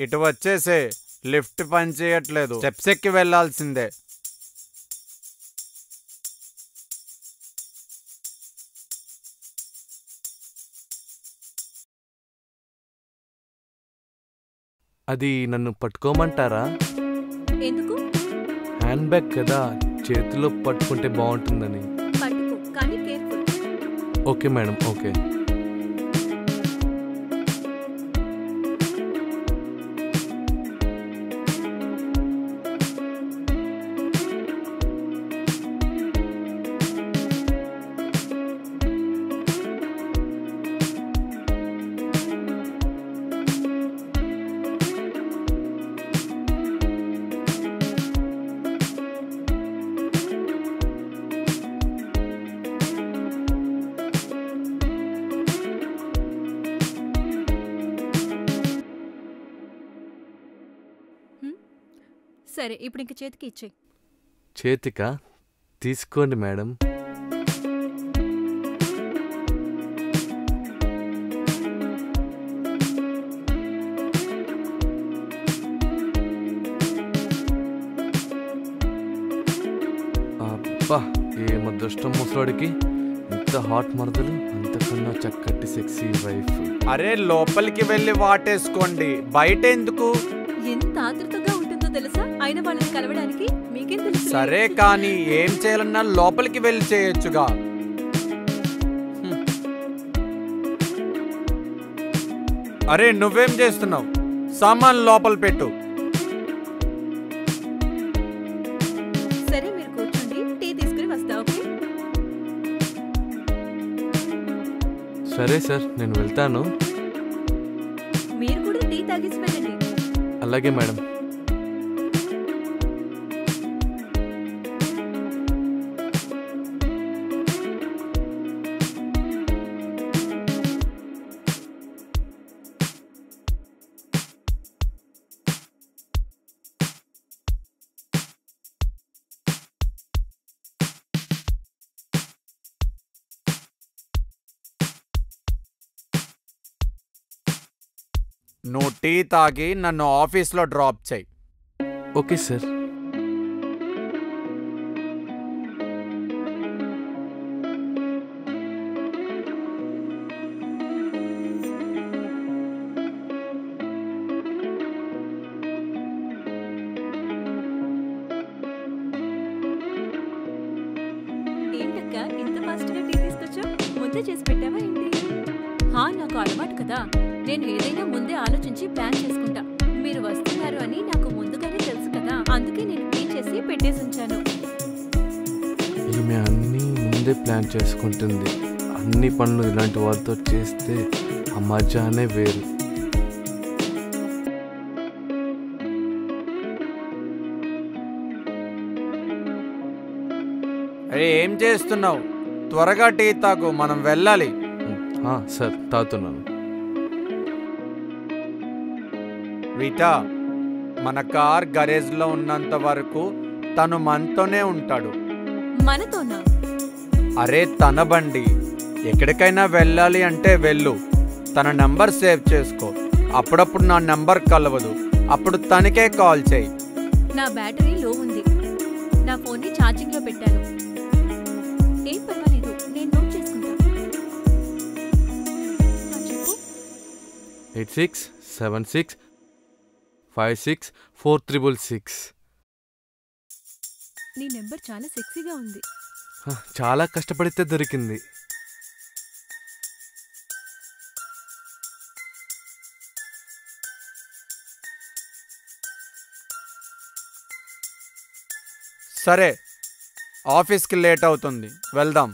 ఇటు వచ్చేసే, లిఫ్ట్ పని చేయట్లేదు, స్టెప్స్ ఎక్కి వెళ్లాల్సిందే. అది నన్ను పట్టుకోమంటారా? ఎందుకు? హ్యాండ్ బ్యాగ్ కదా, చేతిలో పట్టుకుంటే బాగుంటుందని. పట్టుకో, కానీ కేర్ఫుల్. Okay madam, okay. సరే, ఇప్పుడు ఇంక చేతికి ఇచ్చేయి. చేతికా? తీసుకోండి మేడం. అబ్బా, ఏం అదృష్టం ముసలాడికి. ఇంత హాట్ మరదలు, అంతకన్నా చక్కటి సెక్సీ వైఫ్. అరే లోపలికి వెళ్ళి వాటేసుకోండి, బయట ఎందుకు? ఎంత ఆతృతగా ఉంటుందో తెలుసా అయిన వాళ్ళని కలవడానికి. మీకేం తెలుసు? సరే కానీ ఏం చేయాలన్నా లోపలికి వెళ్ళి చేయొచ్చుగా. అరే నువ్వేం చేస్తున్నావు? సామాన్ లోపల పెట్టు. సరే, మీరు కూర్చోండి, టీ తీసుకుని వస్తా. ఓకే? సరే సార్, నేను వెళ్తాను. మీరు కూడా టీ తాగేసి వెళ్ళండి. అలాగే మేడం. నువ్వు టీ తాగి నన్ను ఆఫీస్లో డ్రాప్ చేయి. Okay sir. ఏంటక్క ఇంత ఫాస్ట్గా టీ తీసుకొచ్చావు? ముందే చేసి పెట్టావా ఏంటి? నాకు అలవాటు కదా, నేను ఏదైనా ముందే ఆలోచించి ప్లాన్ చేసుకుంటా. మీరు వస్తున్నారు అని నాకు ముందుగానే తెలుసు కదా, అందుకే నేను టీ చేసి పెట్టేసి ఉంచాను. ఈమె అన్నీ ముందే ప్లాన్ చేసుకుంటుంది. అన్ని పనులు ఇలాంటి వాళ్ళతో చేస్తే ఆ మజానే వేరు. అరే ఏం చేస్తున్నావు? త్వరగా టీ తాగు, మనం వెళ్ళాలి. సార్, తాగుతున్నాను. వీటా, మన కార్ గరేజ్లో ఉన్నంత వరకు తను మనతోనే ఉంటాడు. మనతోనా? అరే తన బండి, ఎక్కడికైనా వెళ్ళాలి అంటే వెళ్ళు. తన నంబర్ సేవ్ చేసుకో, అప్పుడప్పుడు నా నంబర్ కలవదు, అప్పుడు తనకే కాల్ చేయి. నా బ్యాటరీ లో ఉంది, నా ఫోన్ని ఛార్జింగ్లో పెట్టాను. ఏం పర్వాలేదు, నేను నోట్ చేసుకుంటా. 86765646. నీ నెంబర్ చాలా సెక్సీగా ఉంది. చాలా కష్టపడితే దొరికింది. సరే, ఆఫీస్కి లేట్ అవుతుంది, వెళ్దాం.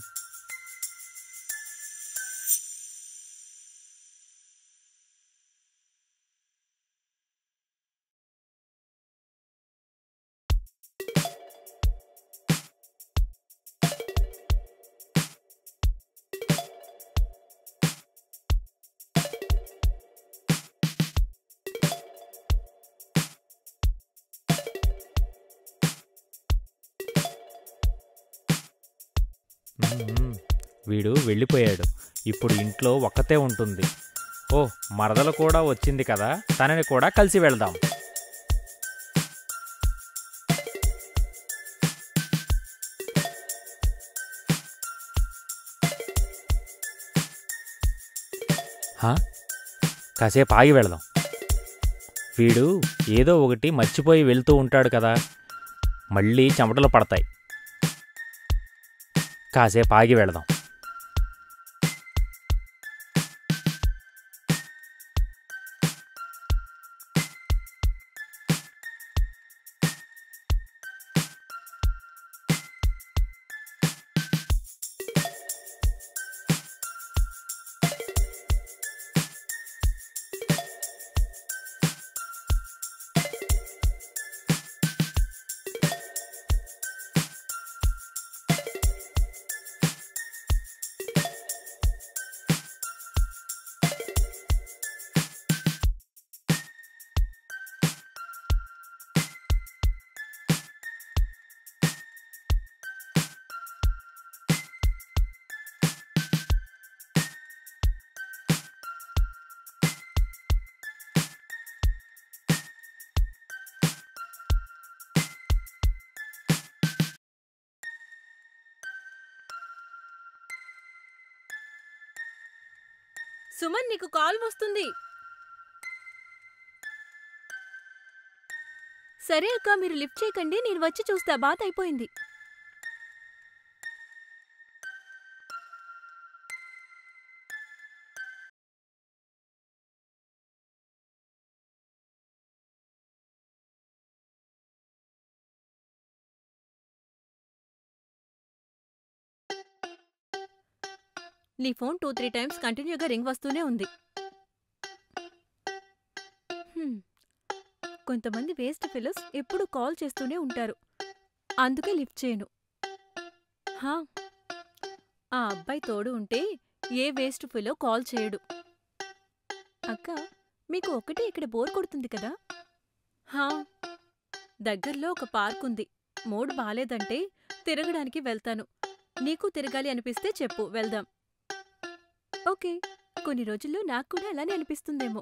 వీడు వెళ్ళిపోయాడు. ఇప్పుడు ఇంట్లో ఒక్కతే ఉంటుంది. ఓ మరదలు కూడా వచ్చింది కదా, తనని కూడా కలిసి వెళ్దాం. కాసేపు ఆగి వెళదాం. వీడు ఏదో ఒకటి మర్చిపోయి వెళ్తూ ఉంటాడు కదా, మళ్ళీ చెమటలు పడతాయి. కాసేపు ఆగి వెళదాం. సుమన్, నీకు కాల్ వస్తుంది. సరే అక్క, మీరు లిఫ్ట్ చేయకండి, నేను వచ్చి చూస్తా. బాత్ అయిపోయింది. నీ ఫోన్ 2-3 టైమ్స్ కంటిన్యూగా రింగ్ వస్తూనే ఉంది. కొంతమంది వేస్ట్ ఫెలోస్ ఎప్పుడు కాల్ చేస్తూనే ఉంటారు, అందుకే లిఫ్ట్ చేయను. ఆ అబ్బాయి తోడు ఉంటే ఏ వేస్ట్ ఫెలో కాల్ చేయడు. అక్క, మీకు ఒకటే ఇక్కడ బోర్ కొడుతుంది కదా? దగ్గర్లో ఒక పార్క్ ఉంది. మూడ్ బాలేదంటే తిరగడానికి వెళ్తాను. నీకు తిరగాలి అనిపిస్తే చెప్పు, వెళ్దాం. ఓకే, కొన్ని రోజుల్లో నాకు కూడా అలానే అనిపిస్తుందేమో.